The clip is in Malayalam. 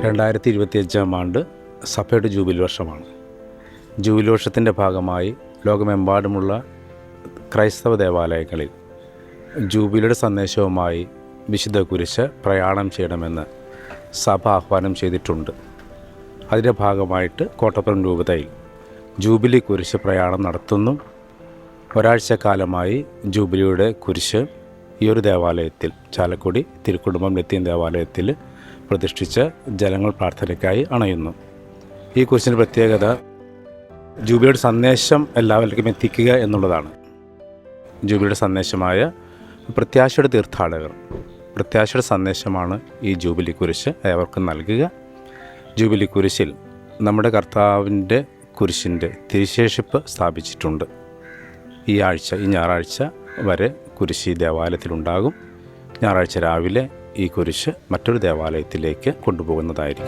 2025 ആണ്ട് സഭയുടെ ജൂബിലി വർഷമാണ്. ജൂബിലി വർഷത്തിൻ്റെ ഭാഗമായി ലോകമെമ്പാടുമുള്ള ക്രൈസ്തവ ദേവാലയങ്ങളിൽ ജൂബിലിയുടെ സന്ദേശവുമായി വിശുദ്ധ കുരിശ് പ്രയാണം ചെയ്യണമെന്ന് സഭ ആഹ്വാനം ചെയ്തിട്ടുണ്ട്. അതിൻ്റെ ഭാഗമായിട്ട് കോട്ടപ്പുറം രൂപതയിൽ ജൂബിലി കുരിശ് പ്രയാണം നടത്തുന്നു. ഒരാഴ്ചക്കാലമായി ജൂബിലിയുടെ കുരിശ് ഈ ഒരു ദേവാലയത്തിൽ, ചാലക്കുടി തിരുക്കുടുംബം ലത്തീൻ ദേവാലയത്തിൽ പ്രതിഷ്ഠിച്ച് ജനങ്ങൾ പ്രാർത്ഥനയ്ക്കായി അണയുന്നു. ഈ കുരിശിൻ്റെ പ്രത്യേകത ജൂബിലിയുടെ സന്ദേശം എല്ലാവർക്കും എത്തിക്കുക എന്നുള്ളതാണ്. ജൂബിലിയുടെ സന്ദേശമായ പ്രത്യാശയുടെ തീർത്ഥാടകർ, പ്രത്യാശയുടെ സന്ദേശമാണ് ഈ ജൂബിലി കുരിശ് ഏവർക്കും നൽകുക. ജൂബിലി കുരിശിൽ നമ്മുടെ കർത്താവിൻ്റെ കുരിശിൻ്റെ തിരുശേഷിപ്പ് സ്ഥാപിച്ചിട്ടുണ്ട്. ഈ ഞായറാഴ്ച വരെ കുരിശ് ഈ ദേവാലയത്തിലുണ്ടാകും. ഞായറാഴ്ച രാവിലെ ഈ കുരിശ് മറ്റൊരു ദേവാലയത്തിലേക്ക് കൊണ്ടുപോകുന്നതായിരിക്കും.